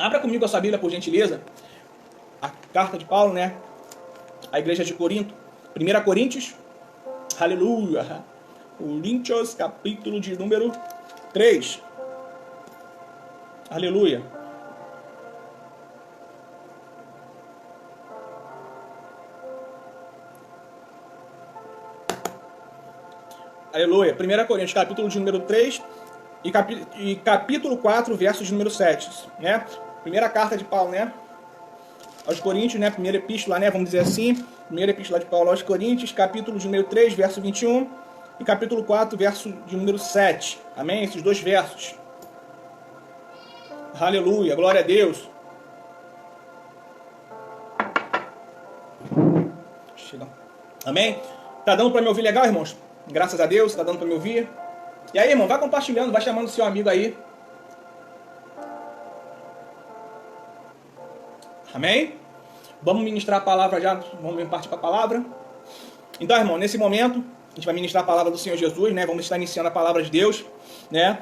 Abra comigo a sua Bíblia, por gentileza. A carta de Paulo, né? A igreja de Corinto. 1 Coríntios. Aleluia. Coríntios, capítulo de número 3. Aleluia. Aleluia. 1 Coríntios, capítulo de número 3 e capítulo 4, versos de número 7, né? Primeira carta de Paulo, né? Aos Coríntios, né? Primeira epístola, né? Vamos dizer assim. Primeira epístola de Paulo aos Coríntios, capítulo de número 3, verso 21 e capítulo 4, verso de número 7. Amém? Esses dois versos. Aleluia. Glória a Deus. Chega. Amém? Tá dando para me ouvir legal, irmãos? Graças a Deus, tá dando para me ouvir. E aí, irmão, vai compartilhando, vai chamando o seu amigo aí. Amém? Vamos ministrar a palavra já, vamos partir para a palavra. Então, irmão, nesse momento, a gente vai ministrar a palavra do Senhor Jesus, né? Vamos estar iniciando a palavra de Deus, né?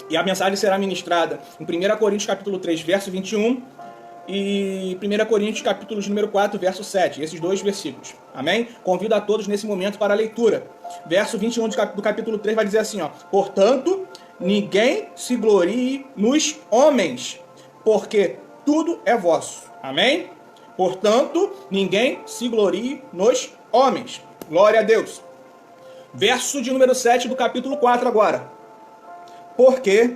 E a mensagem será ministrada em 1 Coríntios capítulo 3, verso 21 e 1 Coríntios capítulo de número 4, verso 7, esses dois versículos. Amém? Convido a todos nesse momento para a leitura. Verso 21 do capítulo 3 vai dizer assim, ó: portanto, ninguém se glorie nos homens, porque tudo é vosso. Amém? Portanto, ninguém se glorie nos homens. Glória a Deus. Verso de número 7 do capítulo 4 agora. Porque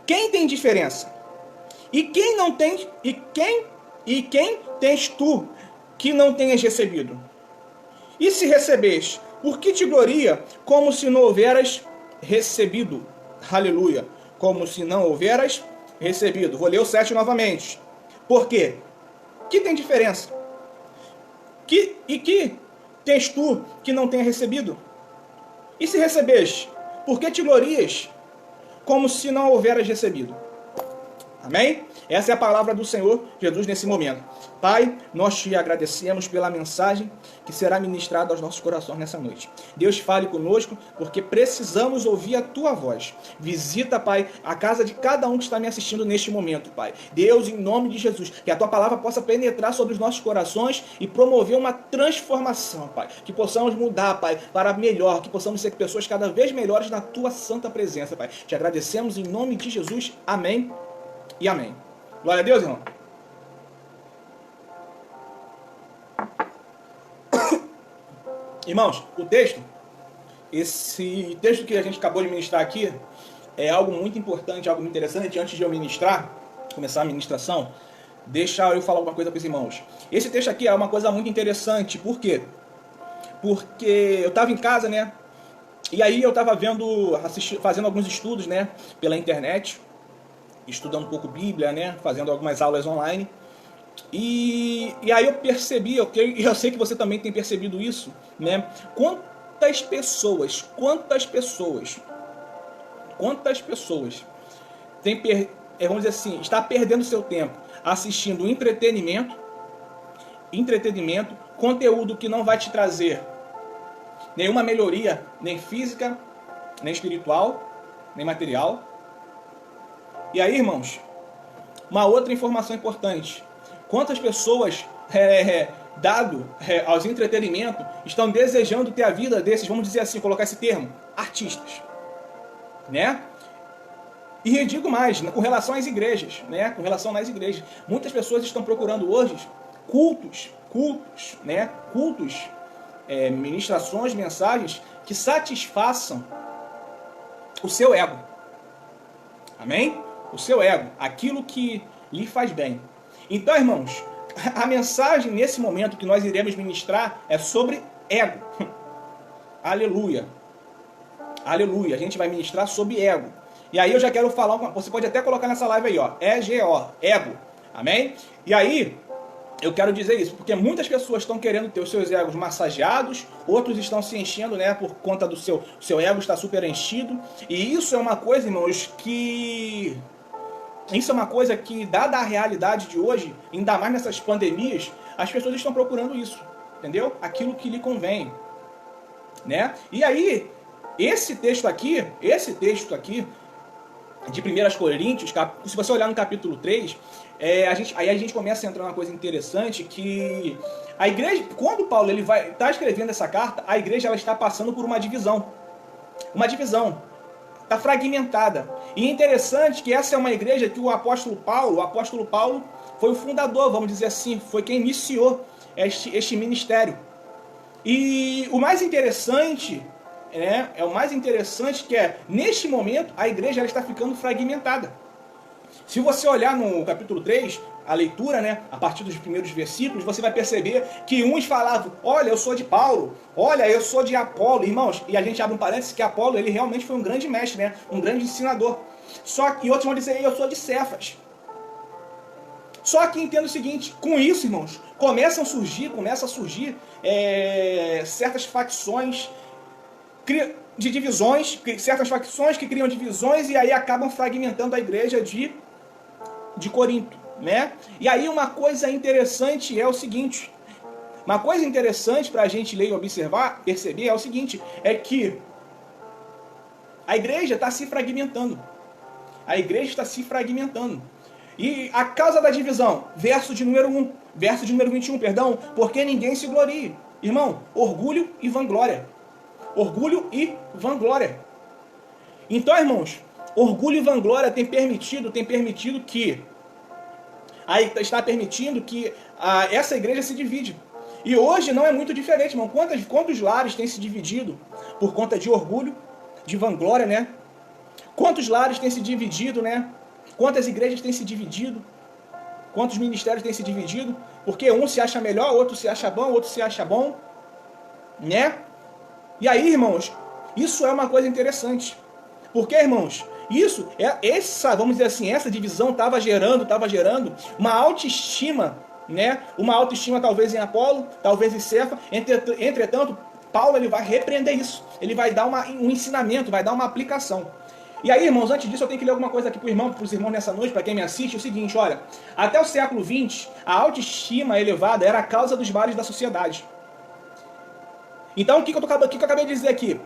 quem tem diferença? E quem não tem, e quem tens tu que não tenhas recebido? E se recebes, por que te gloria como se não houveras recebido? Aleluia. Como se não houveras recebido. Vou ler o 7 novamente. Por quê? Que tem diferença? Que tens tu que não tenha recebido? E se recebes, por que te glorias como se não houveras recebido? Amém? Essa é a palavra do Senhor Jesus nesse momento. Pai, nós te agradecemos pela mensagem que será ministrada aos nossos corações nessa noite. Deus, fale conosco, porque precisamos ouvir a tua voz. Visita, Pai, a casa de cada um que está me assistindo neste momento, Pai. Deus, em nome de Jesus, que a tua palavra possa penetrar sobre os nossos corações e promover uma transformação, Pai. Que possamos mudar, Pai, para melhor, que possamos ser pessoas cada vez melhores na tua santa presença, Pai. Te agradecemos em nome de Jesus. Amém e amém. Glória a Deus, irmão. Irmãos, esse texto que a gente acabou de ministrar aqui, é algo muito importante, algo muito interessante. Antes de eu começar a ministração, deixa eu falar alguma coisa para os irmãos. Esse texto aqui é uma coisa muito interessante. Por quê? Porque eu estava em casa, né? E aí eu estava fazendo alguns estudos, né? Pela internet, estudando um pouco Bíblia, né? Fazendo algumas aulas online. E aí eu percebi, eu sei que você também tem percebido isso, né? Quantas pessoas vamos dizer assim, está perdendo seu tempo assistindo entretenimento, conteúdo que não vai te trazer nenhuma melhoria, nem física, nem espiritual, nem material. E aí, irmãos, uma outra informação importante. Quantas pessoas, dado aos entretenimentos, estão desejando ter a vida desses, vamos dizer assim, colocar esse termo, artistas, né? E eu digo mais, com relação às igrejas, né? Com relação às igrejas, muitas pessoas estão procurando hoje cultos, né? Ministrações, mensagens que satisfaçam o seu ego. Amém? O seu ego, aquilo que lhe faz bem. Então, irmãos, a mensagem nesse momento que nós iremos ministrar é sobre ego. Aleluia. Aleluia. A gente vai ministrar sobre ego. E aí eu já quero falar, você pode até colocar nessa live aí, ó, EGO, ego. Amém? E aí, eu quero dizer isso, porque muitas pessoas estão querendo ter os seus egos massageados, outros estão se enchendo, né, por conta do seu ego está super enchido. E isso é uma coisa, irmãos, dada a realidade de hoje, ainda mais nessas pandemias, as pessoas estão procurando isso, entendeu? Aquilo que lhe convém, né? E aí, esse texto aqui, de 1 Coríntios, se você olhar no capítulo 3, aí a gente começa a entrar numa coisa interessante, que a igreja, quando Paulo ele tá escrevendo essa carta, a igreja ela está passando por uma divisão. Uma divisão. Está fragmentada. E é interessante que essa é uma igreja que o apóstolo Paulo foi o fundador, vamos dizer assim, foi quem iniciou este ministério. E o mais interessante, o mais interessante que neste momento, a igreja ela está ficando fragmentada. Se você olhar no capítulo 3, a leitura, a partir dos primeiros versículos, você vai perceber que uns falavam, olha, eu sou de Paulo, olha, eu sou de Apolo, irmãos, e a gente abre um parênteses que Apolo, ele realmente foi um grande mestre, um grande ensinador. Só que outros vão dizer, eu sou de Cefas. Só que entenda o seguinte, com isso, irmãos, começam a surgir certas facções de divisões, certas facções que criam divisões e aí acabam fragmentando a igreja de Corinto, E aí uma coisa interessante é o seguinte, uma coisa interessante para a gente ler e observar, perceber é o seguinte, é que a igreja está se fragmentando. A igreja está se fragmentando. E a causa da divisão, verso de número 21, porque ninguém se glorie. Irmão, orgulho e vanglória. Orgulho e vanglória. Então, irmãos, orgulho e vanglória tem permitido que essa igreja se divide. E hoje não é muito diferente, irmão. Quantos lares têm se dividido por conta de orgulho, de vanglória, Quantos lares têm se dividido, Quantas igrejas têm se dividido? Quantos ministérios têm se dividido? Porque um se acha melhor, outro se acha bom, outro se acha bom, E aí, irmãos, isso é uma coisa interessante. Porque, irmãos, vamos dizer assim, essa divisão estava gerando uma autoestima, Uma autoestima talvez em Apolo, talvez em Cefa. Entretanto, Paulo ele vai repreender isso. Ele vai dar um ensinamento, vai dar uma aplicação. E aí, irmãos, antes disso eu tenho que ler alguma coisa aqui para os irmãos nessa noite, para quem me assiste, é o seguinte, olha, até o século XX, a autoestima elevada era a causa dos males da sociedade. Então, o que eu acabei de dizer aqui?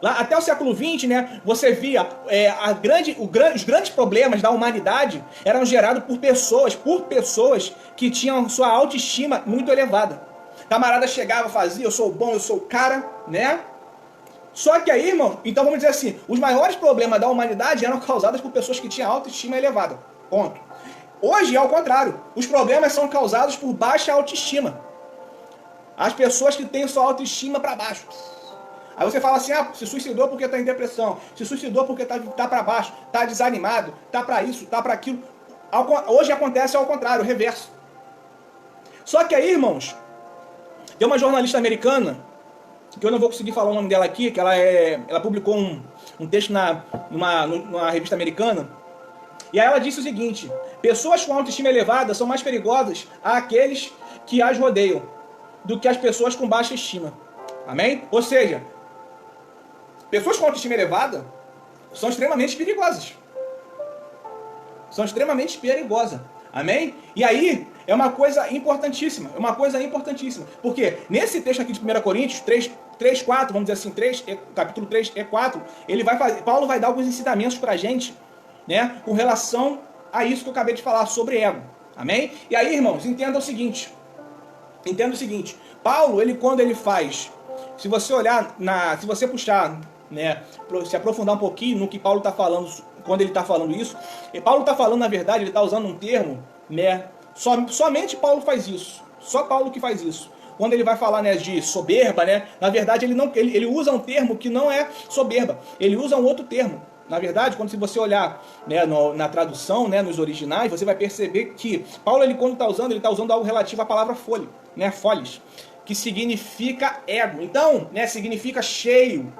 Lá, até o século XX, você via os grandes problemas da humanidade eram gerados por pessoas que tinham sua autoestima muito elevada. Camarada chegava e fazia, eu sou bom, eu sou o cara, Só que aí, irmão, então vamos dizer assim, os maiores problemas da humanidade eram causados por pessoas que tinham autoestima elevada. Ponto. Hoje é o contrário. Os problemas são causados por baixa autoestima. As pessoas que têm sua autoestima para baixo. Aí você fala assim, se suicidou porque está em depressão, se suicidou porque está para baixo, está desanimado, está para isso, está para aquilo. Hoje acontece ao contrário, o reverso. Só que aí, irmãos, tem uma jornalista americana, que eu não vou conseguir falar o nome dela aqui, que ela publicou um texto numa revista americana, e aí ela disse o seguinte, pessoas com autoestima elevada são mais perigosas àqueles que as rodeiam, do que as pessoas com baixa estima. Amém? Ou seja, pessoas com autoestima elevada são extremamente perigosas. São extremamente perigosas. Amém? E aí, é uma coisa importantíssima. Porque nesse texto aqui de 1 Coríntios 3, 4, vamos dizer assim, capítulo 3 e 4, Paulo vai dar alguns ensinamentos pra gente, com relação a isso que eu acabei de falar, sobre ego. Amém? E aí, irmãos, entenda o seguinte. Paulo, quando ele faz, se você olhar, se você puxar, se aprofundar um pouquinho no que Paulo está falando, quando ele está falando isso, Paulo está falando, na verdade, ele está usando um termo, somente Paulo faz isso, só Paulo que faz isso. Quando ele vai falar, de soberba, na verdade ele usa um termo que não é soberba, ele usa um outro termo. Na verdade, quando você olhar na tradução, nos originais, você vai perceber que Paulo, quando ele está usando algo relativo à palavra folha, foles, que significa ego. Então, significa cheio,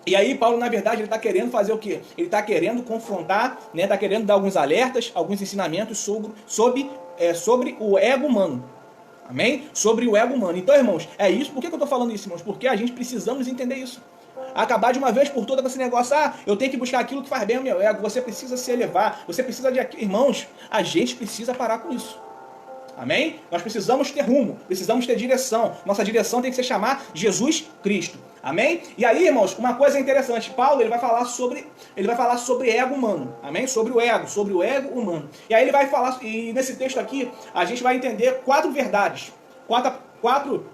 E aí, Paulo, na verdade, ele está querendo fazer o quê? Ele está querendo confrontar, está querendo dar alguns alertas, alguns ensinamentos sobre o ego humano. Amém? Sobre o ego humano. Então, irmãos, é isso. Por que eu estou falando isso, irmãos? Porque a gente precisamos entender isso. Acabar de uma vez por todas com esse negócio, eu tenho que buscar aquilo que faz bem ao meu ego, você precisa se elevar, você precisa de... Irmãos, a gente precisa parar com isso. Amém? Nós precisamos ter rumo, precisamos ter direção. Nossa direção tem que se chamar Jesus Cristo. Amém? E aí, irmãos, uma coisa interessante. Paulo, ele vai falar sobre ego humano. Amém? Sobre o ego humano. E aí ele vai falar, e nesse texto aqui, a gente vai entender 4 verdades. Quatro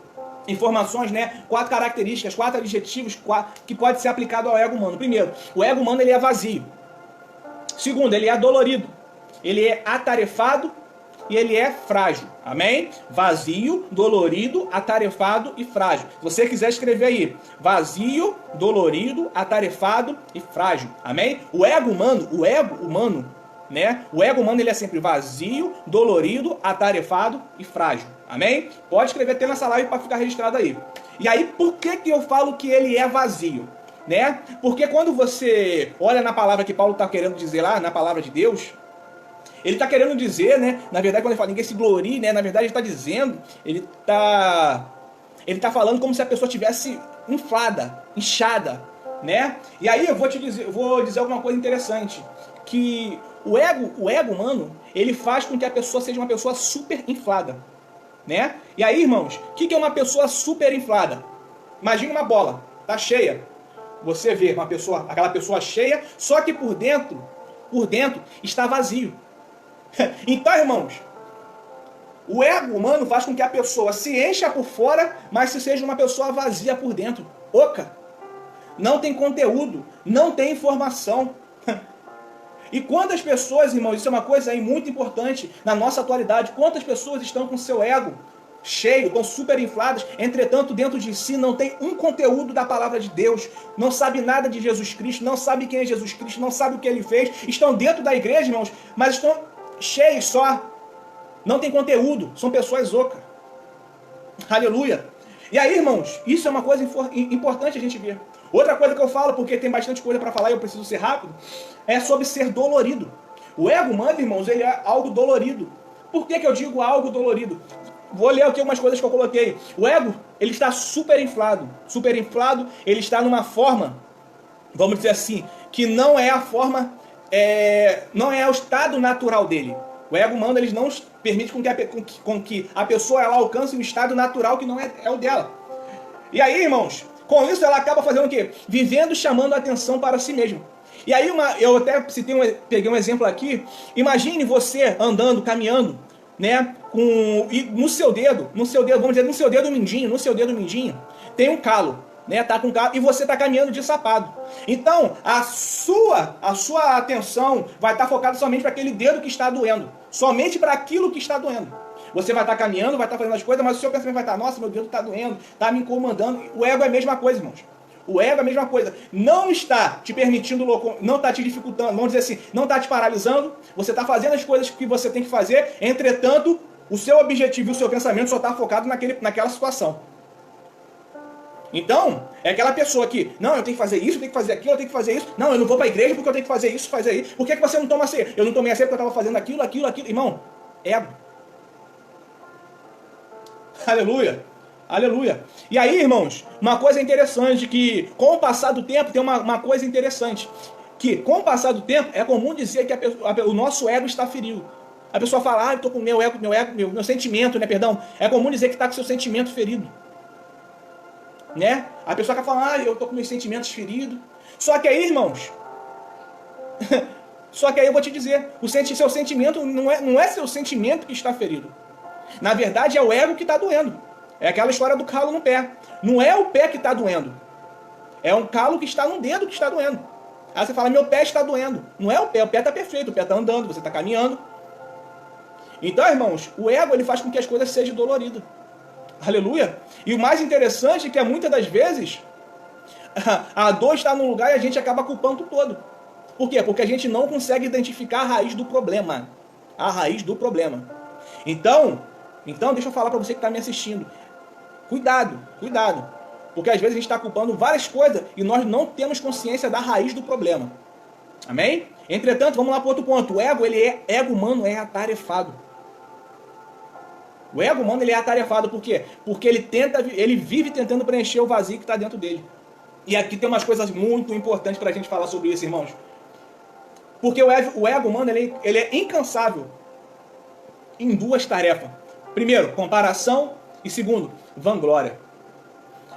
informações, né? 4 características, 4 adjetivos que pode ser aplicado ao ego humano. Primeiro, o ego humano ele é vazio. Segundo, ele é dolorido. Ele é atarefado e ele é frágil. Amém? Vazio, dolorido, atarefado e frágil. Se você quiser escrever aí, vazio, dolorido, atarefado e frágil. Amém? O ego humano, né? O ego humano ele é sempre vazio, dolorido, atarefado e frágil. Amém? Pode escrever até nessa live para ficar registrado aí. E aí, por que eu falo que ele é vazio? Né? Porque quando você olha na palavra que Paulo está querendo dizer lá, na palavra de Deus, ele está querendo dizer, né? Na verdade, quando ele fala ninguém se glorie, né? Na verdade, ele está dizendo, ele tá falando como se a pessoa tivesse inflada, inchada, né? E aí eu vou dizer alguma coisa interessante, que o ego humano, ele faz com que a pessoa seja uma pessoa super inflada, né? E aí, irmãos, o que é uma pessoa super inflada? Imagina uma bola, tá cheia. Você vê aquela pessoa cheia, só que por dentro está vazio. Então, irmãos, o ego humano faz com que a pessoa se encha por fora, mas se seja uma pessoa vazia por dentro, oca. Não tem conteúdo, não tem informação. E quantas pessoas, irmãos, isso é uma coisa aí muito importante na nossa atualidade, quantas pessoas estão com seu ego cheio, estão super infladas, entretanto dentro de si não tem um conteúdo da palavra de Deus, não sabe nada de Jesus Cristo, não sabe quem é Jesus Cristo, não sabe o que ele fez, estão dentro da igreja, irmãos, mas estão cheios só, não tem conteúdo, são pessoas ocas. Aleluia. E aí, irmãos, isso é uma coisa importante a gente ver. Outra coisa que eu falo, porque tem bastante coisa para falar e eu preciso ser rápido, é sobre ser dolorido. O ego humano, irmãos, ele é algo dolorido. Por que eu digo algo dolorido? Vou ler aqui algumas coisas que eu coloquei. O ego, ele está super inflado. Super inflado, ele está numa forma, vamos dizer assim, que não é a forma, não é o estado natural dele. O ego humano, ele não permite com que a pessoa ela alcance um estado natural que não é o dela. E aí, irmãos, com isso ela acaba fazendo o quê? Vivendo, chamando a atenção para si mesma. E aí, eu até peguei um exemplo aqui. Imagine você andando, caminhando, né? E no seu dedo, vamos dizer, no seu dedo mindinho, tem um calo, né? Tá com calo e você tá caminhando de sapato. Então, a sua atenção vai estar focada somente para aquele dedo que está doendo, somente para aquilo que está doendo. Você vai estar caminhando, vai estar fazendo as coisas, mas o seu pensamento vai estar, nossa, meu dedo está doendo, está me incomodando. O ego é a mesma coisa, irmãos. O ego é a mesma coisa. Não está te permitindo, não está te dificultando, vamos dizer assim, não está te paralisando. Você está fazendo as coisas que você tem que fazer, entretanto, o seu objetivo e o seu pensamento só está focado naquela situação. Então, é aquela pessoa que, não, eu tenho que fazer isso, eu tenho que fazer aquilo, eu tenho que fazer isso. Não, eu não vou para a igreja porque eu tenho que fazer isso, fazer isso. Por que você não toma ceia? Eu não tomei a ceia porque eu estava fazendo aquilo. Irmão, ego. Aleluia. Aleluia. E aí, irmãos, uma coisa interessante que com o passar do tempo tem uma coisa interessante. Que com o passar do tempo é comum dizer que o nosso ego está ferido. A pessoa fala, eu estou com meu sentimento, né, perdão. É comum dizer que está com seu sentimento ferido. Né? A pessoa que fala, eu estou com meus sentimentos feridos. Só que aí, irmãos, só que aí eu vou te dizer, seu sentimento não é seu sentimento que está ferido. Na verdade é o ego que está doendo. É aquela história do calo no pé. Não é o pé que está doendo. É um calo que está no dedo que está doendo. Aí você fala, meu pé está doendo. Não é o pé está perfeito, o pé está andando, você está caminhando. Então, irmãos, o ego ele faz com que as coisas sejam doloridas. Aleluia. E o mais interessante é que muitas das vezes a dor está num lugar e a gente acaba culpando todo. Por quê? Porque a gente não consegue identificar a raiz do problema. A raiz do problema. Então deixa eu falar para você que está me assistindo. Cuidado. Porque às vezes a gente está culpando várias coisas e nós não temos consciência da raiz do problema. Amém? Entretanto, vamos lá para outro ponto. O ego humano é atarefado. O ego humano ele é atarefado por quê? Porque ele vive tentando preencher o vazio que está dentro dele. E aqui tem umas coisas muito importantes para a gente falar sobre isso, irmãos. Porque o ego humano ele é incansável em duas tarefas. Primeiro, comparação. E segundo, vanglória.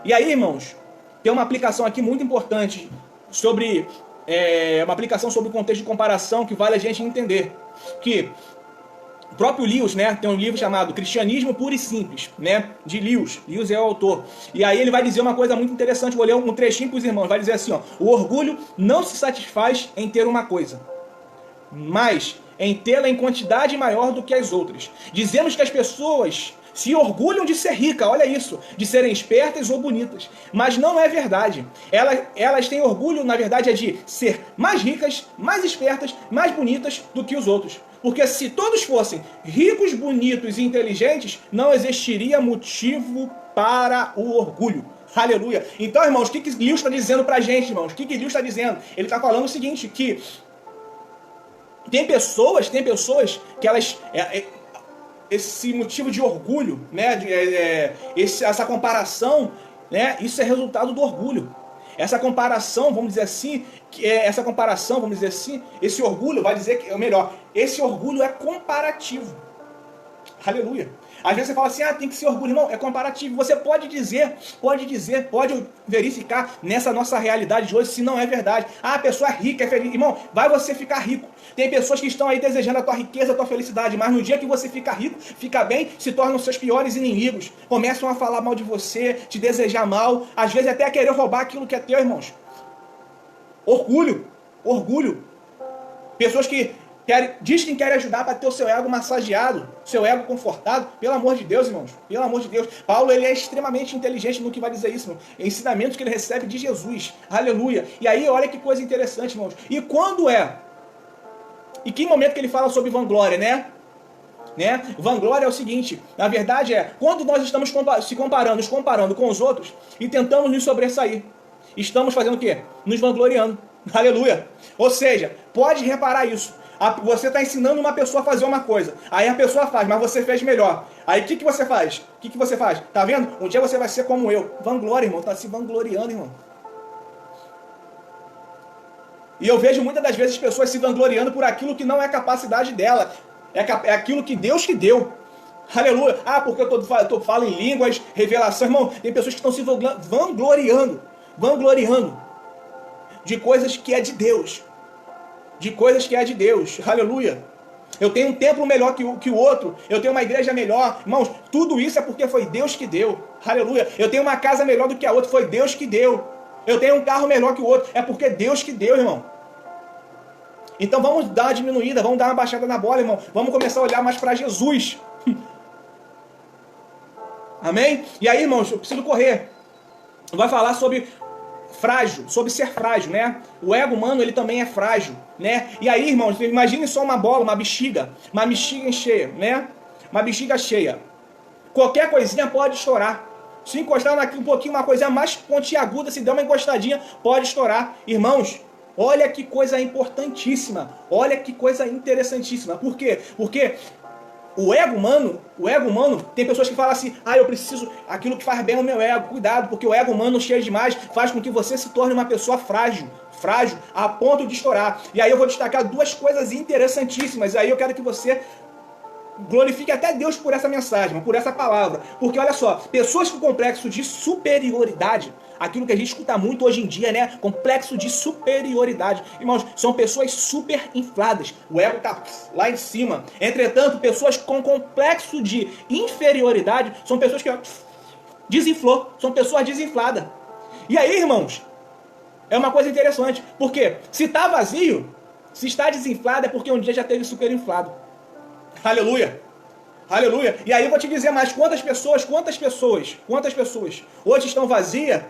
E aí, irmãos, tem uma aplicação aqui muito importante sobre... uma aplicação sobre o contexto de comparação que vale a gente entender. Que o próprio Lewis, né, tem um livro chamado Cristianismo Puro e Simples, né, de Lewis. Lewis é o autor. E aí ele vai dizer uma coisa muito interessante, vou ler um trechinho para os irmãos. Vai dizer assim, ó: o orgulho não se satisfaz em ter uma coisa, mas em tê-la em quantidade maior do que as outras. Dizemos que as pessoas se orgulham de ser ricas, olha isso, de serem espertas ou bonitas. Mas não é verdade. Elas têm orgulho, na verdade, é de ser mais ricas, mais espertas, mais bonitas do que os outros. Porque se todos fossem ricos, bonitos e inteligentes, não existiria motivo para o orgulho. Aleluia. Então, irmãos, o que Lewis está dizendo pra gente, irmãos? O que Lewis está dizendo? Ele está falando o seguinte, que tem pessoas que elas... esse motivo de orgulho, né, essa comparação, né, isso é resultado do orgulho. Essa comparação, vamos dizer assim, esse orgulho vai dizer que, ou melhor, esse orgulho é comparativo. Aleluia. Às vezes você fala assim, tem que ser orgulho. Irmão, é comparativo. Você pode verificar nessa nossa realidade de hoje se não é verdade. A pessoa é rica, é feliz. Irmão, vai você ficar rico. Tem pessoas que estão aí desejando a tua riqueza, a tua felicidade, mas no dia que você fica rico, fica bem, se tornam seus piores inimigos. Começam a falar mal de você, te desejar mal, às vezes até querer roubar aquilo que é teu, irmãos. Orgulho. Pessoas que diz que quer ajudar para ter o seu ego massageado, seu ego confortado. Pelo amor de Deus, irmãos. Pelo amor de Deus. Paulo, ele é extremamente inteligente no que vai dizer isso, irmão. Ensinamentos que ele recebe de Jesus. Aleluia. E aí, olha que coisa interessante, irmãos. E quando e que momento que ele fala sobre vanglória, né? Vanglória é o seguinte, na verdade quando nós estamos nos comparando com os outros e tentamos nos sobressair. Estamos fazendo o quê? Nos vangloriando. Aleluia. Ou seja, pode reparar isso. Você está ensinando uma pessoa a fazer uma coisa. Aí a pessoa faz, mas você fez melhor. Aí o que você faz? Tá vendo? Um dia você vai ser como eu. Vanglória, irmão. Está se vangloriando, irmão. E eu vejo muitas das vezes pessoas se vangloriando por aquilo que não é capacidade dela. É aquilo que Deus que deu. Aleluia. Porque eu falo em línguas, revelação. Irmão, tem pessoas que estão se vangloriando de coisas que é de Deus. Aleluia. Eu tenho um templo melhor que o outro. Eu tenho uma igreja melhor. Irmãos, tudo isso é porque foi Deus que deu. Aleluia. Eu tenho uma casa melhor do que a outra. Foi Deus que deu. Eu tenho um carro melhor que o outro. É porque Deus que deu, irmão. Então vamos dar uma diminuída. Vamos dar uma baixada na bola, irmão. Vamos começar a olhar mais para Jesus. Amém? E aí, irmãos, eu preciso correr. Vai falar sobre ser frágil, né? O ego humano, ele também é frágil, né? E aí, irmãos, imagine só uma bola, uma bexiga cheia, né? Uma bexiga cheia. Qualquer coisinha pode estourar. Se encostar um pouquinho, uma coisinha mais pontiaguda, se der uma encostadinha, pode estourar. Irmãos, olha que coisa importantíssima. Olha que coisa interessantíssima. Por quê? Porque o ego humano, tem pessoas que falam assim, eu preciso, aquilo que faz bem ao meu ego. Cuidado, porque o ego humano cheio demais faz com que você se torne uma pessoa frágil a ponto de estourar. E aí eu vou destacar duas coisas interessantíssimas. E aí eu quero que você glorifique até Deus por essa mensagem, por essa palavra. Porque olha só, pessoas com complexo de superioridade, aquilo que a gente escuta muito hoje em dia, né? Complexo de superioridade. Irmãos, são pessoas super infladas. O ego tá lá em cima. Entretanto, pessoas com complexo de inferioridade são pessoas que desinflou. São pessoas desinfladas. E aí, irmãos, é uma coisa interessante. Porque se está vazio, se está desinflado, é porque um dia já teve superinflado. Aleluia. Aleluia. E aí eu vou te dizer mais, quantas pessoas hoje estão vazias,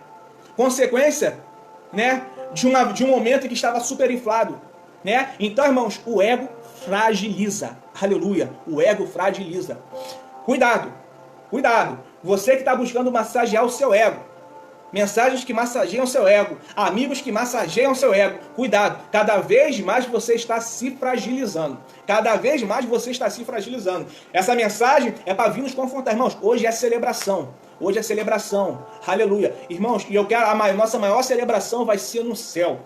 consequência, né, de um momento em que estava superinflado, né? Então, irmãos, o ego fragiliza. Aleluia. O ego fragiliza. Cuidado. Você que está buscando massagear o seu ego. Mensagens que massageiam seu ego. Amigos que massageiam seu ego. Cuidado. Cada vez mais você está se fragilizando. Essa mensagem é para vir nos confrontar. Irmãos, hoje é celebração. Aleluia. Irmãos, e eu quero, a nossa maior celebração vai ser no céu.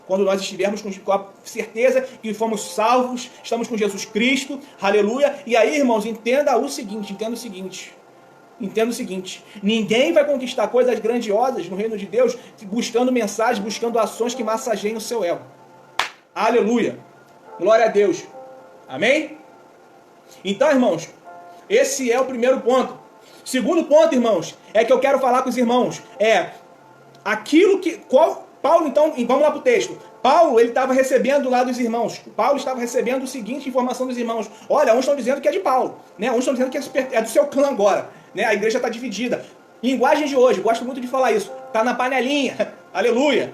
quando nós estivermos com a certeza que fomos salvos, estamos com Jesus Cristo, aleluia. E aí, irmãos, entenda o seguinte, ninguém vai conquistar coisas grandiosas no reino de Deus buscando mensagens, buscando ações que massageiem o seu ego. Aleluia. Glória a Deus. Amém? Então, irmãos, esse é o primeiro ponto. Segundo ponto, irmãos, é que eu quero falar com os irmãos, aquilo que... Paulo, então, vamos lá para o texto. Paulo, ele estava recebendo lá dos irmãos. Paulo estava recebendo a seguinte informação dos irmãos. Olha, uns estão dizendo que é de Paulo, né? Uns estão dizendo que é do seu clã agora, né? A igreja está dividida. Linguagem de hoje, gosto muito de falar isso. Está na panelinha. Aleluia.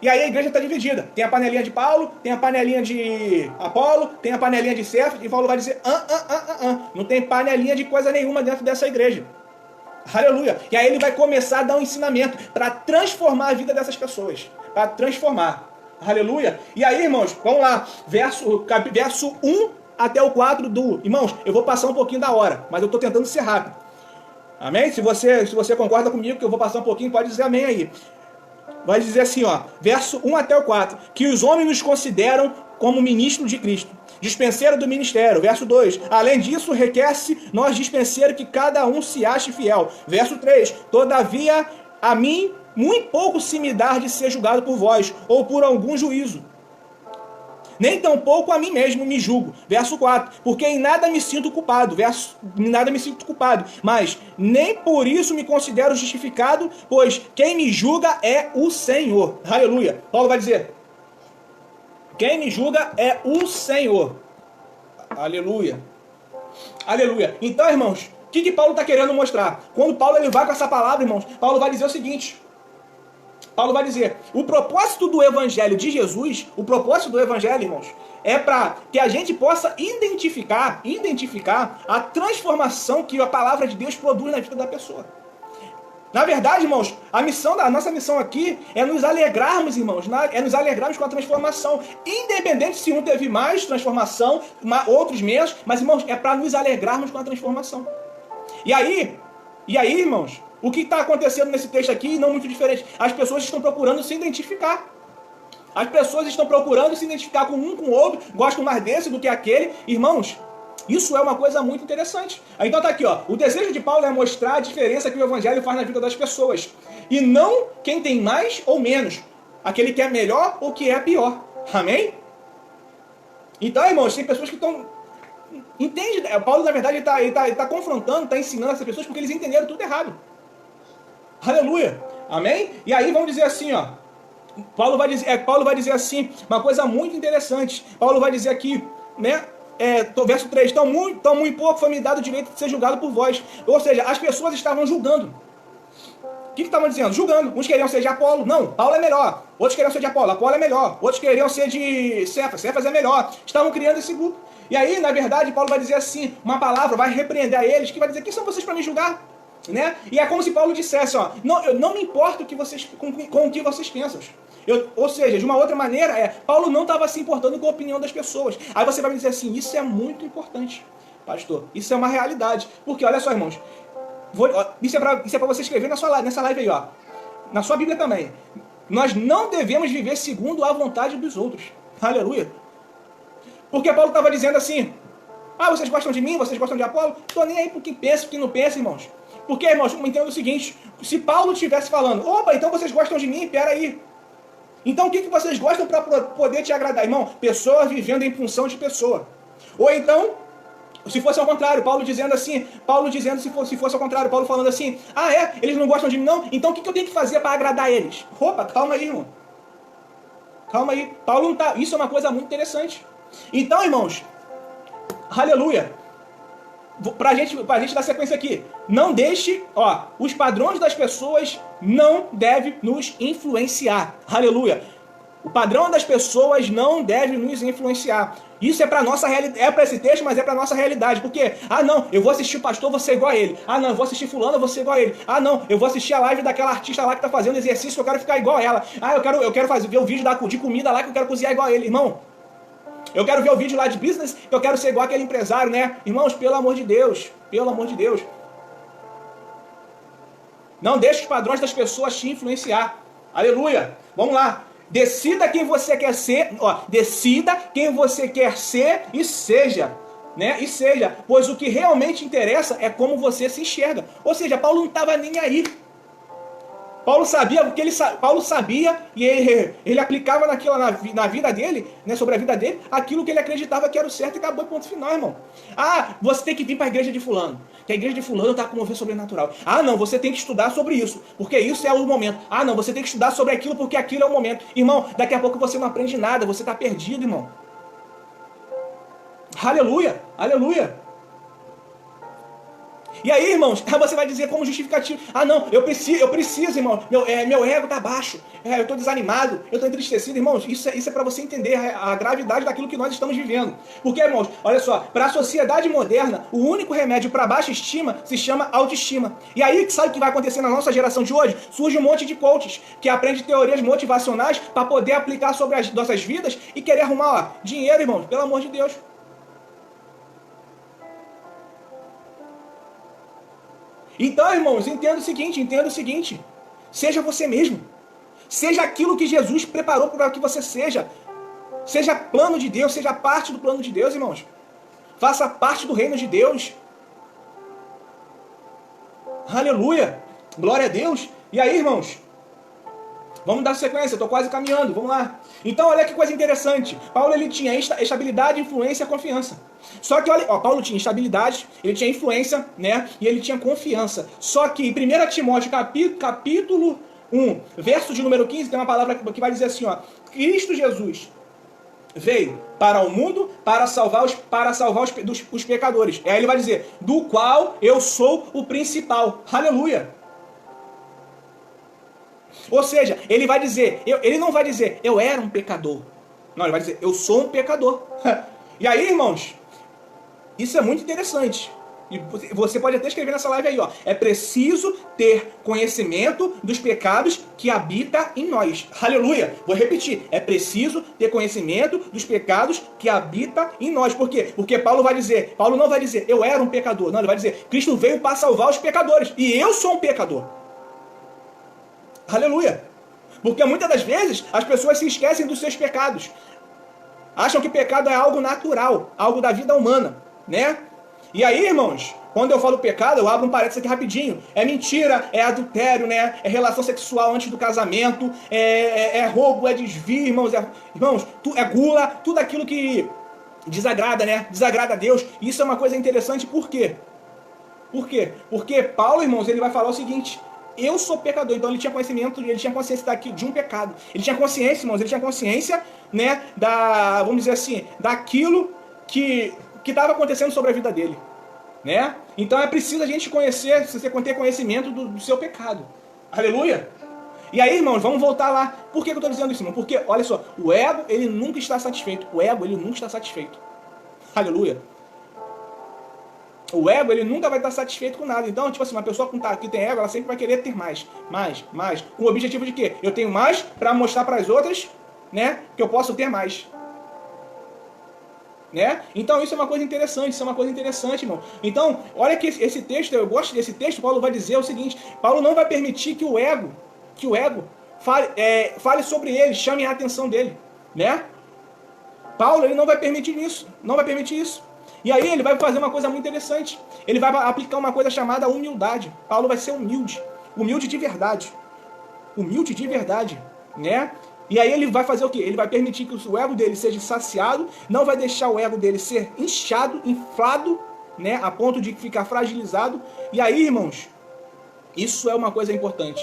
E aí a igreja está dividida. Tem a panelinha de Paulo, tem a panelinha de Apolo, tem a panelinha de Cefas, e Paulo vai dizer, não tem panelinha de coisa nenhuma dentro dessa igreja. Aleluia. E aí ele vai começar a dar um ensinamento para transformar a vida dessas pessoas. Para transformar. Aleluia. E aí, irmãos, vamos lá. Verso 1 até o 4 do... Irmãos, eu vou passar um pouquinho da hora, mas eu estou tentando ser rápido. Amém? Se você concorda comigo que eu vou passar um pouquinho, pode dizer amém aí. Vai dizer assim, verso 1 até o 4. Que os homens nos consideram como ministro de Cristo, dispenseiro do ministério. Verso 2. Além disso, requer-se nós dispenseiro que cada um se ache fiel. Verso 3. Todavia, a mim, muito pouco se me dá de ser julgado por vós, ou por algum juízo. Nem tampouco a mim mesmo me julgo. Verso 4. Porque em nada me sinto culpado. Em nada me sinto culpado. Mas nem por isso me considero justificado, pois quem me julga é o Senhor. Aleluia. Paulo vai dizer, quem me julga é o Senhor. Aleluia. Aleluia. Então, irmãos, o que Paulo está querendo mostrar? Quando Paulo ele vai com essa palavra, irmãos, Paulo vai dizer o seguinte. Paulo vai dizer, o propósito do evangelho de Jesus, o propósito do evangelho, irmãos, é para que a gente possa identificar a transformação que a palavra de Deus produz na vida da pessoa. Na verdade, irmãos, a nossa missão aqui é nos alegrarmos, irmãos, é nos alegrarmos com a transformação, independente se um teve mais transformação, outros menos, mas, irmãos, é para nos alegrarmos com a transformação. E aí, irmãos, o que está acontecendo nesse texto aqui, não muito diferente, as pessoas estão procurando se identificar. As pessoas estão procurando se identificar com um, com o outro, gostam mais desse do que aquele. Irmãos, isso é uma coisa muito interessante. Então tá aqui, o desejo de Paulo é mostrar a diferença que o evangelho faz na vida das pessoas. E não quem tem mais ou menos, aquele que é melhor ou que é pior. Amém? Então, irmãos, tem pessoas que estão... Entende? Paulo, na verdade, ele tá confrontando, está ensinando essas pessoas porque eles entenderam tudo errado. Aleluia. Amém? E aí vamos dizer assim, Paulo vai dizer assim, uma coisa muito interessante. Paulo vai dizer aqui, né? Verso 3, tão muito pouco foi me dado o direito de ser julgado por vós. Ou seja, as pessoas estavam julgando. O que estavam dizendo? Julgando. Uns queriam ser de Apolo. Não, Paulo é melhor. Outros queriam ser de Apolo. Apolo é melhor. Outros queriam ser de Cefas. Cefas é melhor. Estavam criando esse grupo. E aí, na verdade, Paulo vai dizer assim, uma palavra, vai repreender a eles, que vai dizer, quem são vocês para me julgar? Né? E é como se Paulo dissesse, eu não me importo com o que vocês pensam. Ou seja, de uma outra maneira, Paulo não estava se importando com a opinião das pessoas. Aí você vai me dizer assim, isso é muito importante, pastor. Isso é uma realidade. Porque, olha só, irmãos, isso é para você escrever nessa live aí, na sua Bíblia também. Nós não devemos viver segundo a vontade dos outros. Aleluia. Porque Paulo estava dizendo assim, vocês gostam de mim, vocês gostam de Apolo? Estou nem aí por quem pensa, por quem não pensa, irmãos. Porque, irmãos, entenda o seguinte, se Paulo estivesse falando, então vocês gostam de mim, peraí. Então o que vocês gostam para poder te agradar? Irmão, pessoa vivendo em função de pessoa. Ou então, se fosse ao contrário, Paulo dizendo se fosse ao contrário, Paulo falando assim, eles não gostam de mim não? Então o que eu tenho que fazer para agradar eles? Opa, calma aí, irmão. Calma aí. Paulo não tá... Isso é uma coisa muito interessante. Então, irmãos, aleluia. Pra gente dar sequência aqui, não deixe, os padrões das pessoas não devem nos influenciar. Aleluia. O padrão das pessoas não deve nos influenciar. Isso é para nossa realidade, é para esse texto, mas é para nossa realidade. Porque, não, eu vou assistir o pastor, vou ser igual a ele. Não, eu vou assistir fulano, eu vou ser igual a ele. Não, eu vou assistir a live daquela artista lá que tá fazendo exercício, que eu quero ficar igual a ela. Eu quero ver o vídeo de comida lá que eu quero cozinhar igual a ele. Irmão, eu quero ver o vídeo lá de business, que eu quero ser igual aquele empresário, né? Irmãos, pelo amor de Deus. Pelo amor de Deus. Não deixe os padrões das pessoas te influenciar. Aleluia. Vamos lá. Decida quem você quer ser, ó, decida quem você quer ser e seja, né? E seja, pois o que realmente interessa é como você se enxerga. Ou seja, Paulo não estava nem aí. Paulo sabia o que Paulo sabia e ele aplicava naquilo na vida dele, né, sobre a vida dele, aquilo que ele acreditava que era o certo e acabou, ponto final, irmão. Ah, você tem que vir para a igreja de fulano, que a igreja de fulano está com mover sobrenatural. Ah, não, você tem que estudar sobre isso, porque isso é o momento. Ah, não, você tem que estudar sobre aquilo, porque aquilo é o momento. Irmão, daqui a pouco você não aprende nada, você está perdido, irmão. Aleluia, aleluia. E aí, irmãos, você vai dizer como justificativo: ah, não, eu preciso, irmão, meu ego tá baixo, eu estou desanimado, eu estou entristecido. Irmãos, isso é para você entender a gravidade daquilo que nós estamos vivendo. Porque, irmãos, olha só, para a sociedade moderna, o único remédio para baixa estima se chama autoestima. E aí, sabe o que vai acontecer na nossa geração de hoje? Surge um monte de coaches que aprende teorias motivacionais para poder aplicar sobre as nossas vidas e querer arrumar, ó, dinheiro, irmãos, pelo amor de Deus. Então, irmãos, entenda o seguinte, seja você mesmo, seja aquilo que Jesus preparou para que você seja, seja plano de Deus, seja parte do plano de Deus, irmãos, faça parte do reino de Deus, aleluia, glória a Deus. E aí, irmãos, vamos dar sequência, eu estou quase caminhando, vamos lá. Então, olha que coisa interessante. Paulo, ele tinha estabilidade, influência e confiança. Só que, olha, ó, Paulo tinha estabilidade, ele tinha influência, né? E ele tinha confiança. Só que em 1 Timóteo, capítulo 1, verso de número 15, tem uma palavra que vai dizer assim, ó: Cristo Jesus veio para o mundo para salvar os pecadores. Aí ele vai dizer: do qual eu sou o principal. Aleluia. Ou seja, ele vai dizer, ele não vai dizer eu era um pecador. Não, ele vai dizer eu sou um pecador. E aí, irmãos, isso é muito interessante. E você pode até escrever nessa live aí, ó: é preciso ter conhecimento dos pecados que habita em nós. Aleluia! Vou repetir, é preciso ter conhecimento dos pecados que habita em nós. Por quê? Porque Paulo não vai dizer eu era um pecador. Não, ele vai dizer Cristo veio para salvar os pecadores. E eu sou um pecador. Aleluia! Porque muitas das vezes as pessoas se esquecem dos seus pecados. Acham que pecado é algo natural, algo da vida humana, né? E aí, irmãos, quando eu falo pecado, eu abro um parênteses aqui rapidinho. É mentira, é adultério, né? É relação sexual antes do casamento, é roubo, é desvio, irmãos. Irmãos, é gula, tudo aquilo que desagrada, né? Desagrada a Deus. Isso é uma coisa interessante, por quê? Por quê? Porque Paulo, irmãos, ele vai falar o seguinte: eu sou pecador. Então ele tinha conhecimento, ele tinha consciência de um pecado. Ele tinha consciência, irmãos, ele tinha consciência, né, vamos dizer assim, daquilo que estava acontecendo sobre a vida dele, né? Então é preciso a gente conhecer, se você ter conhecimento do seu pecado. Aleluia! E aí, irmãos, vamos voltar lá. Por que eu estou dizendo isso, irmão? Porque, olha só, o ego, ele nunca está satisfeito. O ego, ele nunca está satisfeito. Aleluia! O ego, ele nunca vai estar satisfeito com nada. Então, tipo assim, uma pessoa que tem ego, ela sempre vai querer ter mais. Com o objetivo de quê? Eu tenho mais para mostrar para as outras, né, que eu posso ter mais. Né? Então, isso é uma coisa interessante, irmão. Então, olha que esse texto, eu gosto desse texto. Paulo vai dizer o seguinte: Paulo não vai permitir que o ego fale sobre ele, chame a atenção dele, né? Paulo, ele não vai permitir isso, E aí ele vai fazer uma coisa muito interessante. Ele vai aplicar uma coisa chamada humildade. Paulo vai ser humilde de verdade, né? E aí ele vai fazer o quê? Ele vai permitir que o ego dele seja saciado, não vai deixar o ego dele ser inchado, inflado, né, a ponto de ficar fragilizado. E aí, irmãos, isso é uma coisa importante.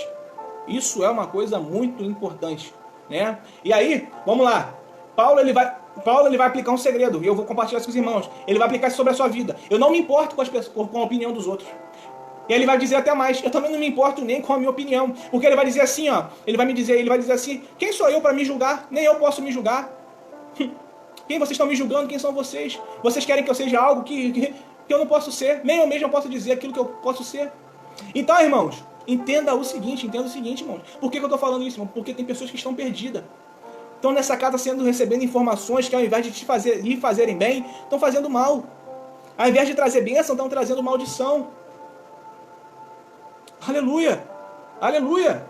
Isso é uma coisa muito importante, né? E aí, vamos lá. Paulo ele vai aplicar um segredo, e eu vou compartilhar isso com os irmãos. Ele vai aplicar isso sobre a sua vida. Eu não me importo com a opinião dos outros. E ele vai dizer até mais: eu também não me importo nem com a minha opinião. Porque ele vai dizer assim, ó. Ele vai dizer assim: quem sou eu para me julgar? Nem eu posso me julgar. Quem vocês estão me julgando? Quem são vocês? Vocês querem que eu seja algo que eu não posso ser? Nem eu mesmo posso dizer aquilo que eu posso ser. Então, irmãos, entenda o seguinte, irmãos. Por que eu estou falando isso, irmão? Porque tem pessoas que estão perdidas. Estão nessa casa recebendo informações que ao invés de lhe fazerem bem, estão fazendo mal. Ao invés de trazer bênção, estão trazendo maldição. Aleluia! Aleluia!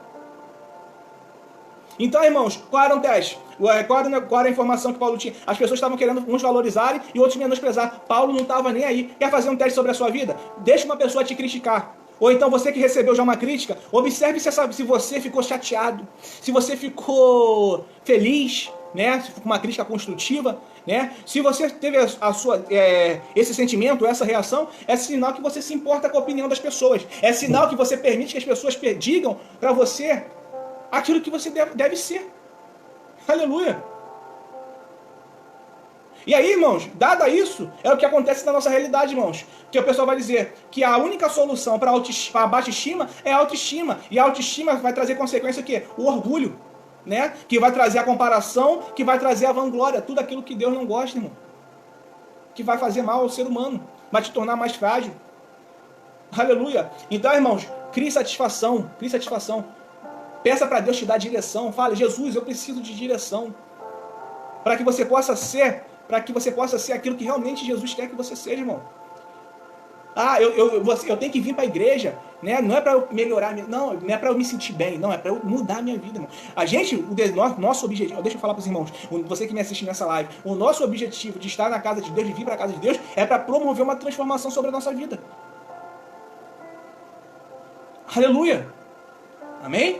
Então, irmãos, qual era o teste? Qual era a informação que Paulo tinha? As pessoas estavam querendo uns valorizarem e outros menosprezar. Paulo não estava nem aí. Quer fazer um teste sobre a sua vida? Deixa uma pessoa te criticar. Ou então você que recebeu já uma crítica, observe se você ficou chateado, se você ficou feliz, né? Se ficou uma crítica construtiva, né? Se você teve esse sentimento, essa reação, é sinal que você se importa com a opinião das pessoas. É sinal que você permite que as pessoas digam para você aquilo que você deve ser. Aleluia. E aí, irmãos, dado isso, é o que acontece na nossa realidade, irmãos. Que o pessoal vai dizer que a única solução para a baixa estima é a autoestima. E a autoestima vai trazer consequência o quê? O orgulho, né? Que vai trazer a comparação, que vai trazer a vanglória. Tudo aquilo que Deus não gosta, irmão. Que vai fazer mal ao ser humano. Vai te tornar mais frágil. Aleluia. Então, irmãos, crie satisfação. Crie satisfação. Peça para Deus te dar direção. Fale, Jesus, eu preciso de direção. Para que você possa ser aquilo que realmente Jesus quer que você seja, irmão. Eu tenho que vir para a igreja, né? Não é para eu melhorar, não é para eu me sentir bem, não, é para eu mudar a minha vida, irmão. A gente, nosso objetivo, deixa eu falar para os irmãos, você que me assiste nessa live, o nosso objetivo de estar na casa de Deus, de vir para a casa de Deus, é para promover uma transformação sobre a nossa vida. Aleluia! Amém?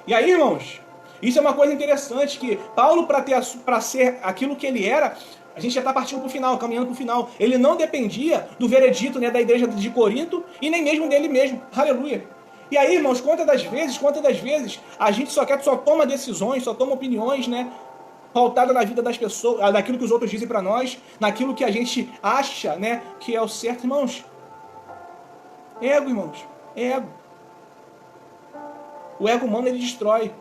E aí, irmãos, isso é uma coisa interessante, que Paulo, para ser aquilo que ele era, a gente já está partindo para o final, caminhando para o final. Ele não dependia do veredito, né, da igreja de Corinto e nem mesmo dele mesmo. Aleluia. E aí, irmãos, quantas das vezes a gente só toma decisões, só toma opiniões, né, pautada na vida das pessoas, naquilo que os outros dizem para nós, naquilo que a gente acha, né, que é o certo, irmãos. Ego, irmãos. Ego. O ego humano, ele destrói.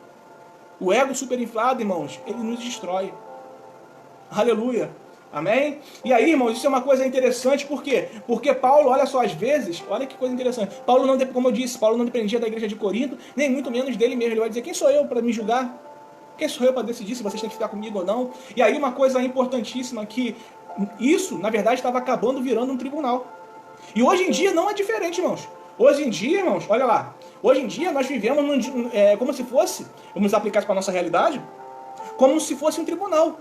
O ego superinflado, irmãos, ele nos destrói. Aleluia. Amém? E aí, irmãos, isso é uma coisa interessante, por quê? Porque Paulo, olha só, às vezes, olha que coisa interessante. Paulo não, como eu disse, Paulo não dependia da igreja de Corinto, nem muito menos dele mesmo. Ele vai dizer, quem sou eu para me julgar? Quem sou eu para decidir se vocês têm que ficar comigo ou não? E aí uma coisa importantíssima, que isso, na verdade, estava acabando virando um tribunal. E hoje em dia não é diferente, irmãos. Hoje em dia, irmãos, olha lá. Hoje em dia nós vivemos como se fosse, vamos aplicar isso para a nossa realidade, como se fosse um tribunal.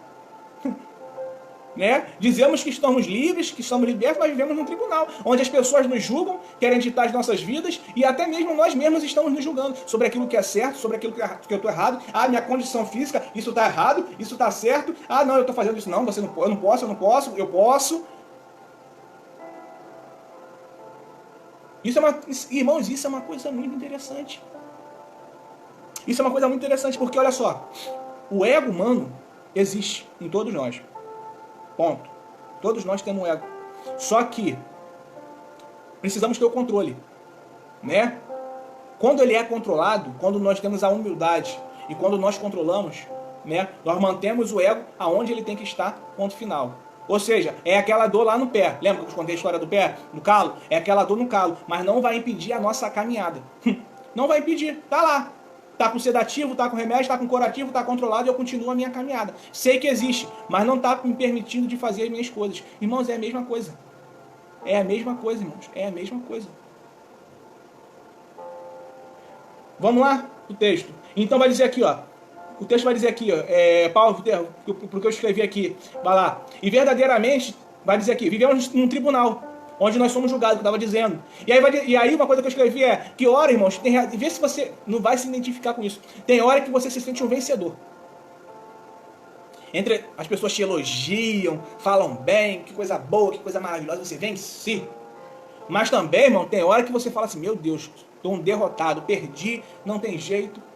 Né? Dizemos que estamos livres, que estamos libertos, mas vivemos num tribunal, onde as pessoas nos julgam, querem ditar as nossas vidas, e até mesmo nós mesmos estamos nos julgando sobre aquilo que é certo, sobre aquilo que eu estou errado. Ah, minha condição física, isso está errado, isso está certo. Ah, não, eu estou fazendo isso. Não, você não, eu não posso, eu posso. Irmãos, isso é uma coisa muito interessante. Isso é uma coisa muito interessante, porque olha só, o ego humano existe em todos nós. Ponto. Todos nós temos um ego. Só que precisamos ter o controle, né? Quando ele é controlado, quando nós temos a humildade e quando nós controlamos, né, nós mantemos o ego aonde ele tem que estar, ponto final. Ou seja, é aquela dor lá no pé. Lembra que eu contei a história do pé? No calo? É aquela dor no calo. Mas não vai impedir a nossa caminhada. Não vai impedir. Tá lá. Tá com sedativo, tá com remédio, tá com curativo, tá controlado e eu continuo a minha caminhada. Sei que existe, mas não tá me permitindo de fazer as minhas coisas. Irmãos, é a mesma coisa. É a mesma coisa, irmãos. É a mesma coisa. Vamos lá? O texto. Então vai dizer aqui, ó. O texto vai dizer aqui, ó, Paulo, porque eu escrevi aqui, vai lá. E verdadeiramente, vai dizer aqui, vivemos num tribunal, onde nós somos julgados, que eu estava dizendo. E aí uma coisa que eu escrevi é, que hora, irmãos, vê se você não vai se identificar com isso. Tem hora que você se sente um vencedor. Entre as pessoas te elogiam, falam bem, que coisa boa, que coisa maravilhosa, você vence. Mas também, irmão, tem hora que você fala assim, meu Deus, estou um derrotado, perdi, não tem jeito.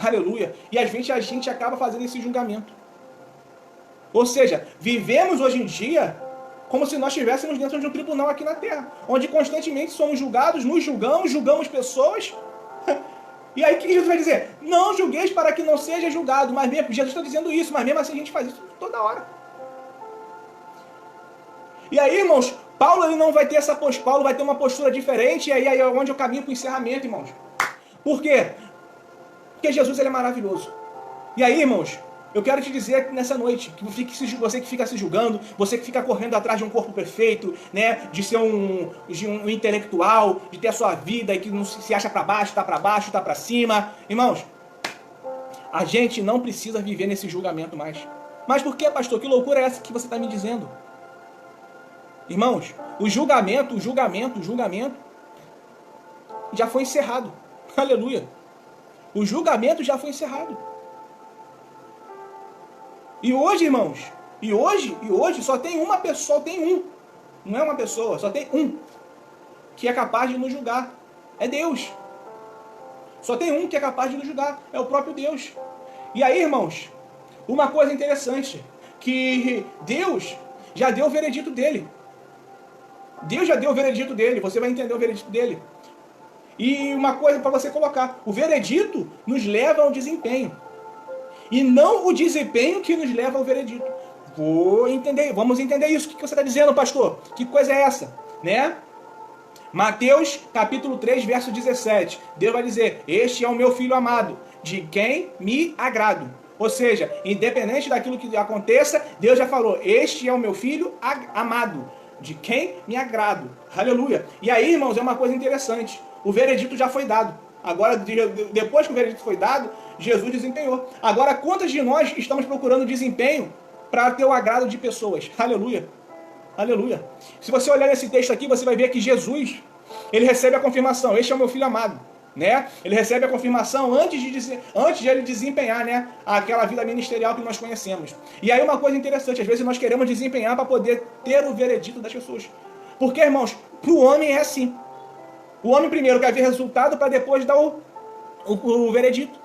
Aleluia. E às vezes a gente acaba fazendo esse julgamento. Ou seja, vivemos hoje em dia como se nós estivéssemos dentro de um tribunal aqui na Terra, onde constantemente somos julgados, nos julgamos pessoas. E aí o que Jesus vai dizer? Não julgueis para que não seja julgado. Mas mesmo, Jesus está dizendo isso, mas mesmo assim a gente faz isso toda hora. E aí, irmãos, Paulo ele não vai ter essa postura, Paulo vai ter uma postura diferente, e aí é onde eu caminho para o encerramento, irmãos. Por quê? Porque Jesus ele é maravilhoso. E aí, irmãos, eu quero te dizer nessa noite, que você que fica se julgando, você que fica correndo atrás de um corpo perfeito, né, de ser um intelectual, de ter a sua vida e que não se acha para baixo, tá para cima. Irmãos, A gente não precisa viver nesse julgamento mais. Mas por que, pastor? Que loucura é essa que você está me dizendo? Irmãos, o julgamento já foi encerrado. Aleluia. O julgamento já foi encerrado. E hoje, irmãos, e hoje só tem uma pessoa, só tem um. Não é uma pessoa, só tem um que é capaz de nos julgar. É Deus. Só tem um que é capaz de nos julgar. É o próprio Deus. E aí, irmãos, uma coisa interessante, que Deus já deu o veredito dele. Deus já deu o veredito dele, você vai entender o veredito dele. E uma coisa para você colocar, o veredito nos leva ao desempenho. E não o desempenho que nos leva ao veredito. Vamos entender isso. O que você está dizendo, pastor? Que coisa é essa? Né? Mateus capítulo 3, verso 17. Deus vai dizer, este é o meu filho amado, de quem me agrado. Ou seja, independente daquilo que aconteça, Deus já falou, este é o meu filho amado, de quem me agrado. Aleluia. E aí, irmãos, é uma coisa interessante. O veredito já foi dado. Agora, depois que o veredito foi dado, Jesus desempenhou. Agora, quantos de nós estamos procurando desempenho para ter o agrado de pessoas? Aleluia. Aleluia. Se você olhar nesse texto aqui, você vai ver que Jesus, ele recebe a confirmação. Este é o meu filho amado. Né? Ele recebe a confirmação antes de ele desempenhar, né, aquela vida ministerial que nós conhecemos. E aí uma coisa interessante, às vezes nós queremos desempenhar para poder ter o veredito das pessoas. Porque, irmãos, para o homem é assim. O homem primeiro quer ver resultado para depois dar o veredito.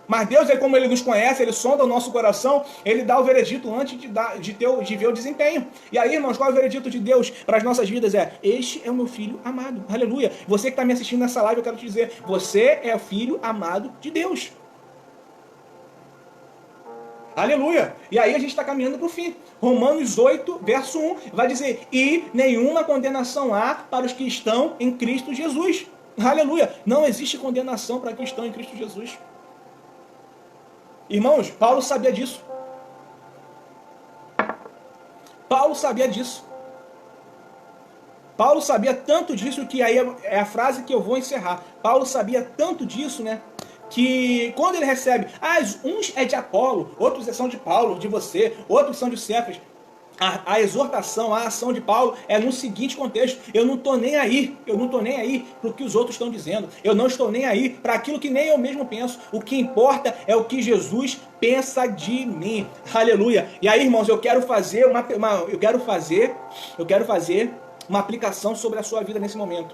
Mas Deus, como Ele nos conhece, Ele sonda o nosso coração, Ele dá o veredito antes de ver o desempenho. E aí, irmãos, qual é o veredito de Deus para as nossas vidas? Este é o meu filho amado. Aleluia. Você que está me assistindo nessa live, eu quero te dizer, você é o filho amado de Deus. Aleluia. E aí a gente está caminhando para o fim. Romanos 8, verso 1, vai dizer, e nenhuma condenação há para os que estão em Cristo Jesus. Aleluia. Não existe condenação para os que estão em Cristo Jesus. Irmãos, Paulo sabia disso. Paulo sabia disso. Paulo sabia tanto disso, que aí é a frase que eu vou encerrar. Paulo sabia tanto disso, né? Que quando ele recebe, uns é de Apolo, outros são de Paulo, de você, outros são de Cefas. A exortação, a ação de Paulo é no seguinte contexto, eu não estou nem aí para o que os outros estão dizendo, eu não estou nem aí para aquilo que nem eu mesmo penso, o que importa é o que Jesus pensa de mim, aleluia. E aí, irmãos, eu quero fazer uma aplicação sobre a sua vida nesse momento.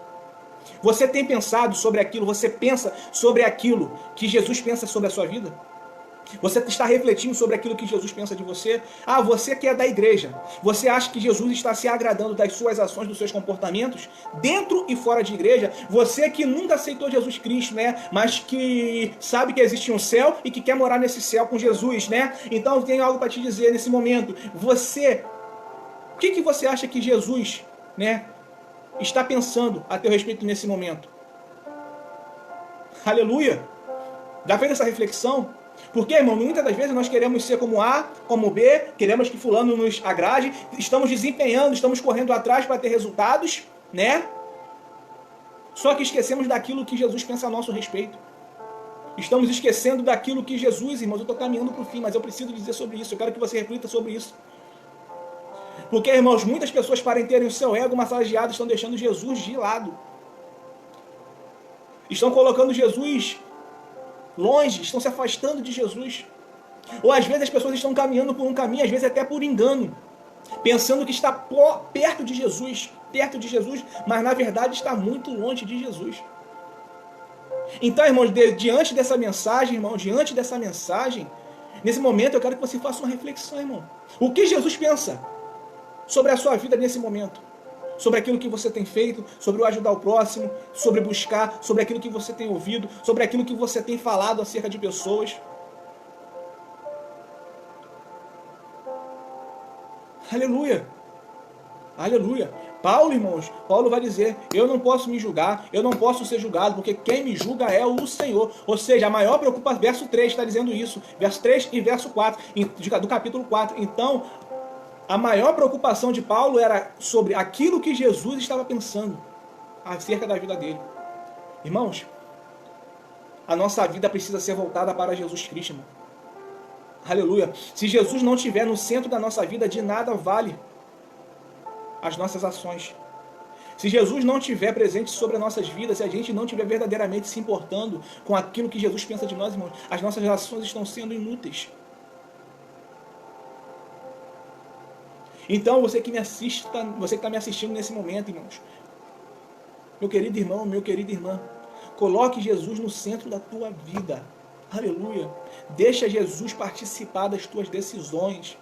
Você tem pensado sobre aquilo, você pensa sobre aquilo que Jesus pensa sobre a sua vida? Você está refletindo sobre aquilo que Jesus pensa de você? Você que é da igreja, você acha que Jesus está se agradando das suas ações, dos seus comportamentos, dentro e fora de igreja? Você que nunca aceitou Jesus Cristo, né? Mas que sabe que existe um céu e que quer morar nesse céu com Jesus, né? Então eu tenho algo para te dizer nesse momento. O que você acha que Jesus, né, está pensando a teu respeito nesse momento? Aleluia! Já fez essa reflexão? Porque, irmão, muitas das vezes nós queremos ser como A, como B, queremos que fulano nos agrade, estamos desempenhando, estamos correndo atrás para ter resultados, né? Só que esquecemos daquilo que Jesus pensa a nosso respeito. Estamos esquecendo daquilo que Jesus, irmãos, eu estou caminhando para o fim, mas eu preciso dizer sobre isso, eu quero que você reflita sobre isso. Porque, irmãos, muitas pessoas, para terem o seu ego massageado, estão deixando Jesus de lado. Estão colocando Jesus longe, estão se afastando de Jesus. Ou às vezes as pessoas estão caminhando por um caminho, às vezes até por engano, pensando que está perto de Jesus, mas na verdade está muito longe de Jesus. Então, irmãos, diante dessa mensagem, nesse momento eu quero que você faça uma reflexão, irmão. O que Jesus pensa sobre a sua vida nesse momento? Sobre aquilo que você tem feito, sobre o ajudar o próximo, sobre buscar, sobre aquilo que você tem ouvido, sobre aquilo que você tem falado acerca de pessoas. Aleluia! Aleluia! Paulo, irmãos, Paulo vai dizer, eu não posso me julgar, eu não posso ser julgado, porque quem me julga é o Senhor. Ou seja, a maior preocupação, verso 3 está dizendo isso, verso 3 e verso 4, do capítulo 4. Então, a maior preocupação de Paulo era sobre aquilo que Jesus estava pensando acerca da vida dele. Irmãos, A nossa vida precisa ser voltada para Jesus Cristo, irmão. Aleluia. Se Jesus não estiver no centro da nossa vida, de nada vale as nossas ações. Se Jesus não estiver presente sobre as nossas vidas, se a gente não estiver verdadeiramente se importando com aquilo que Jesus pensa de nós, irmãos, as nossas ações estão sendo inúteis. Então, você que me assiste, você que está me assistindo nesse momento, irmãos, meu querido irmão, minha querida irmã, coloque Jesus no centro da tua vida. Aleluia. Deixa Jesus participar das tuas decisões.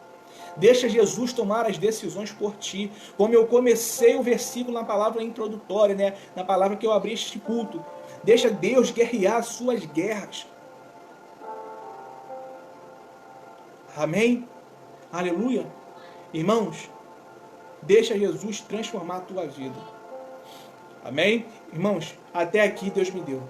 Deixa Jesus tomar as decisões por ti. Como eu comecei o versículo na palavra introdutória, né? Na palavra que eu abri este culto. Deixa Deus guerrear as suas guerras. Amém? Aleluia. Irmãos, deixa Jesus transformar a tua vida. Amém? Irmãos, até aqui Deus me deu.